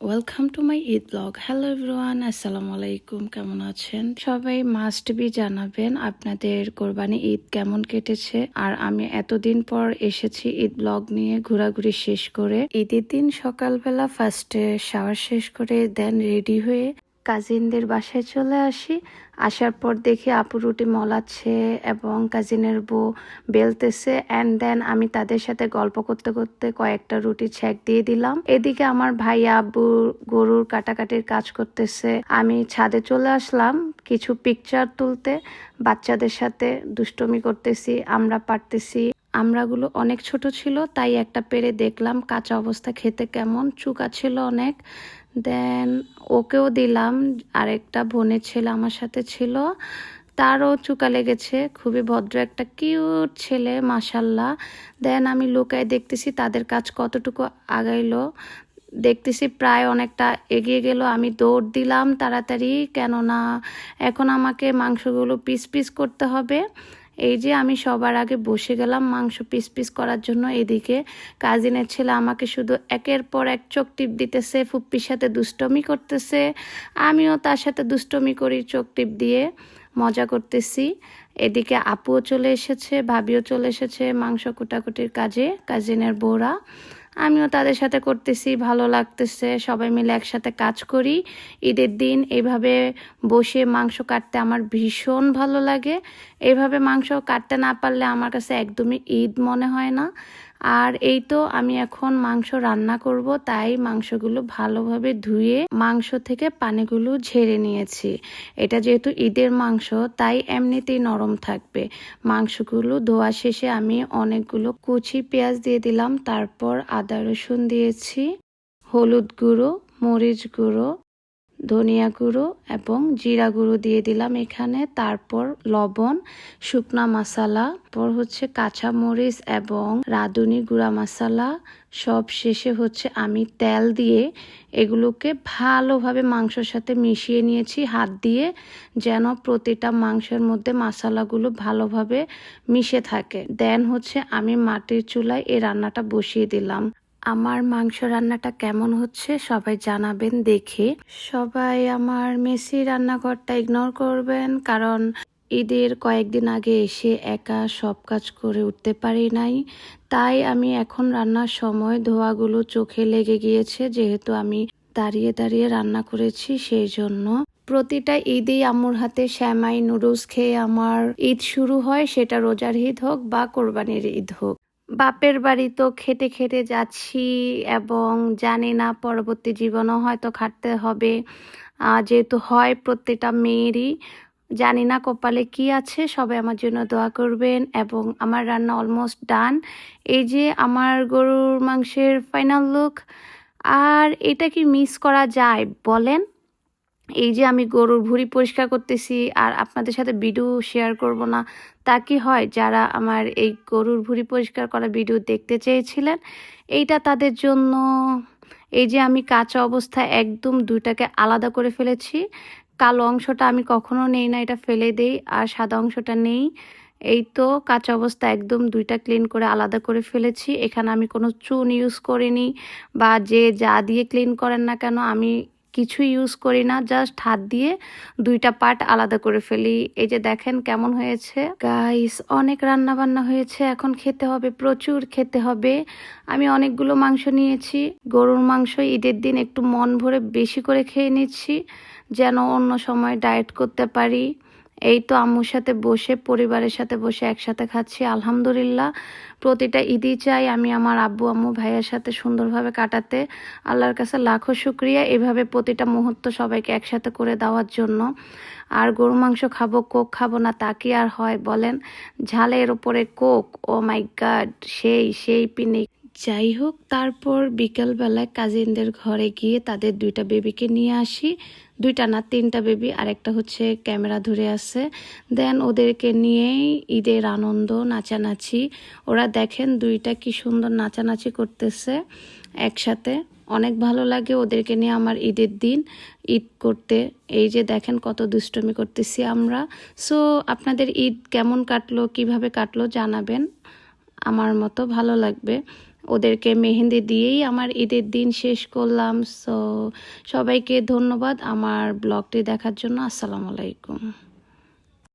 Welcome to my Eid blog. Hello everyone, আসসালামু আলাইকুম। কেমন আছেন সবাই? মাস্ট বি জানাবেন আপনাদের কোরবানি ঈদ কেমন কেটেছে। আর আমি এতদিন পর এসেছি ঈদ ব্লগ নিয়ে ঘোরাঘুরি শেষ করে। ঈদের দিন সকালবেলা ফার্স্টে শাওয়ার শেষ করে দেন রেডি হয়ে কাজিনদের বাসায় চলে আসি। আসার পর দেখি আপু রুটি মলাচ্ছে এবং কাজিনের বউ বেলতেছে। অ্যান্ড দেন আমি তাদের সাথে গল্প করতে করতে কয়েকটা রুটি ছেঁক দিয়ে দিলাম। এদিকে আমার ভাইয়া আব্বু গরুর কাটাকাটির কাজ করতেছে। আমি ছাদে চলে আসলাম কিছু পিকচার তুলতে। বাচ্চাদের সাথে দুষ্টুমি করতেছি, আমরা পারতেছি। আমরাগুলো অনেক ছোট ছিল, তাই একটা পেরে দেখলাম কাঁচা অবস্থা খেতে কেমন, চুকা ছিল অনেক। দেন ওকেও দিলাম। আরেকটা বোনের ছেলে আমার সাথে ছিল, তারও চুকা লেগেছে। খুবই ভদ্র একটা কিউট ছেলে, মাশাল্লাহ। দেন আমি লুকায় দেখতেছি তাদের কাজ কতটুকু আগাইলো। দেখতেছি প্রায় অনেকটা এগিয়ে গেল। আমি দৌড় দিলাম তাড়াতাড়ি, কেননা এখন আমাকে মাংসগুলো পিস পিস করতে হবে। এই যে আমি সবার আগে বসে গেলাম মাংস পিস পিস করার জন্য। এদিকে কাজিনের ছেলে আমাকে শুধু একের পর এক চোখ টিপ দিতেছে, ফুপ্পির সাথে দুষ্টমি করতেছে। আমিও তার সাথে দুষ্টমি করি, চোখ টিপ দিয়ে মজা করতেছি। এদিকে আপুও চলে এসেছে, ভাবিও চলে এসেছে মাংস কুটাকুটির কাজে, কাজিনের বউরা। আমিও তাদের সাথে করতেছি, ভালো লাগতেছে। সবাই মিলে একসাথে কাজ করি ঈদের দিন। এইভাবে বসে মাংস কাটতে আমার ভীষণ ভালো লাগে। এইভাবে মাংস কাটতে না পারলে আমার কাছে একদমই ঈদ মনে হয় না। আর এই তো আমি এখন মাংস রান্না করব, তাই মাংসগুলো ভালোভাবে ধুয়ে মাংস থেকে পানিগুলো ঝেড়ে নিয়েছি। এটা যেহেতু ঈদের মাংস, তাই এমনিতেই নরম থাকবে। মাংসগুলো ধোয়া শেষে আমি অনেকগুলো কুচি পেঁয়াজ দিয়ে দিলাম, তারপর আদা রসুন দিয়েছি, হলুদ গুঁড়ো, মরিচ গুঁড়ো, ধনিয়া গুঁড়ো এবং জিরা গুঁড়ো দিয়ে দিলাম এখানে। তারপর লবণ, শুকনা মশলা, পর হচ্ছে কাঁচা মরিচ এবং রাঁধুনি গুঁড়া মশলা। সব শেষে হচ্ছে আমি তেল দিয়ে এগুলোকে ভালোভাবে মাংসের সাথে মিশিয়ে নিয়েছি হাত দিয়ে, যেন প্রতিটা মাংসের মধ্যে মশলাগুলো ভালোভাবে মিশে থাকে। দেন হচ্ছে আমি মাটির চুলায় এই রান্নাটা বসিয়ে দিলাম। আমার মাংস রান্নাটা কেমন হচ্ছে সবাই জানাবেন দেখে। সবাই আমার মেসি রান্নাঘরটা ইগনোর করবেন, কারণ ঈদের কয়েকদিন আগে এসে একা সব কাজ করে উঠতে পারি নাই। তাই আমি এখন রান্নার সময় ধোয়াগুলো চোখে লেগে গিয়েছে, যেহেতু আমি দাঁড়িয়ে দাঁড়িয়ে রান্না করেছি সেই জন্য। প্রতিটা ঈদেই আম্মুর হাতে শ্যামাই নুডলস খেয়ে আমার ঈদ শুরু হয়, সেটা রোজার ঈদ হোক বা কোরবানির ঈদ হোক। বাপের বাড়ি তো খেতে খেতে যাচ্ছি এবং জানি না পরবর্তী জীবনও হয়তো খাটতে হবে, যেহেতু হয় প্রত্যেকটা মেয়েরই। জানি না কপালে কি আছে। সবাই আমার জন্য দোয়া করবেন। এবং আমার রান্না অলমোস্ট ডান। এই যে আমার গরুর মাংসের ফাইনাল লুক। আর এটা কি মিস করা যায় বলেন? এই যে আমি গরুর ভুঁড়ি পরিষ্কার করতেছি আর আপনাদের সাথে ভিডিও শেয়ার করব না, তা কি হয়? যারা আমার এই গরুর ভুঁড়ি পরিষ্কার করা ভিডিও দেখতে চেয়েছিলেন, এইটা তাদের জন্য। এই যে আমি কাঁচা অবস্থায় একদম দুইটাকে আলাদা করে ফেলেছি। কালো অংশটা আমি কখনো নেই না, এটা ফেলে দেই, আর সাদা অংশটা নেই। এই তো কাঁচা অবস্থা একদম দুইটা ক্লিন করে আলাদা করে ফেলেছি। এখানে আমি কোনো চুন ইউজ করিনি, বা যে যা দিয়ে ক্লিন করেন না কেন আমি কিছু ইউজ করি না, জাস্ট হাত দিয়ে দুইটা পার্ট আলাদা করে ফেলি। এই যে দেখেন কেমন হয়েছে গাইস। অনেক রান্না বান্না হয়েছে, এখন খেতে হবে, প্রচুর খেতে হবে। আমি অনেকগুলো মাংস নিয়েছি, গরুর মাংস ঈদের দিন একটু মন ভরে বেশি করে খেয়ে নিচ্ছি, যেন অন্য সময় ডায়েট করতে পারি। এই তো আম্মুর সাথে বসে, পরিবারের সাথে বসে একসাথে খাচ্ছি আলহামদুলিল্লাহ। প্রতিটা ঈদই চাই আমি আমার আব্বু আম্মু ভাইয়ের সাথে সুন্দরভাবে কাটাতে। আল্লাহর কাছে লাখো শুক্রিয়া এভাবে প্রতিটা মুহূর্ত সবাইকে একসাথে করে দেওয়ার জন্য। আর গরু মাংস খাবো, কোক খাবো না, তা কি আর হয় বলেন? ঝালের ওপরে কোক, ও মাই গড, সেই পিনিক। যাই হোক, তারপর বিকেলবেলায় কাজিনদের ঘরে গিয়ে তাদের দুইটা বেবিকে নিয়ে আসি। দুইটা না, তিনটা বেবি, আরেকটা হচ্ছে ক্যামেরা ধরে আছে। দেন ওদেরকে নিয়েই ঈদের আনন্দ, নাচানাচি। ওরা দেখেন দুইটা কি সুন্দর নাচানাচি করতেছে একসাথে। অনেক ভালো লাগে ওদেরকে নিয়ে আমার ঈদের দিন ঈদ করতে। এই যে দেখেন কত দুষ্টুমি করতেছি আমরা। সো আপনাদের ঈদ কেমন কাটলো, কিভাবে কাটলো জানাবেন, আমার মতো ভালো লাগবে। ওদেরকে মেহেন্দি দিয়েই আমার ঈদের দিন শেষ করলাম। সো সবাইকে ধন্যবাদ আমার ব্লগটি দেখার জন্য। আসসালামু আলাইকুম।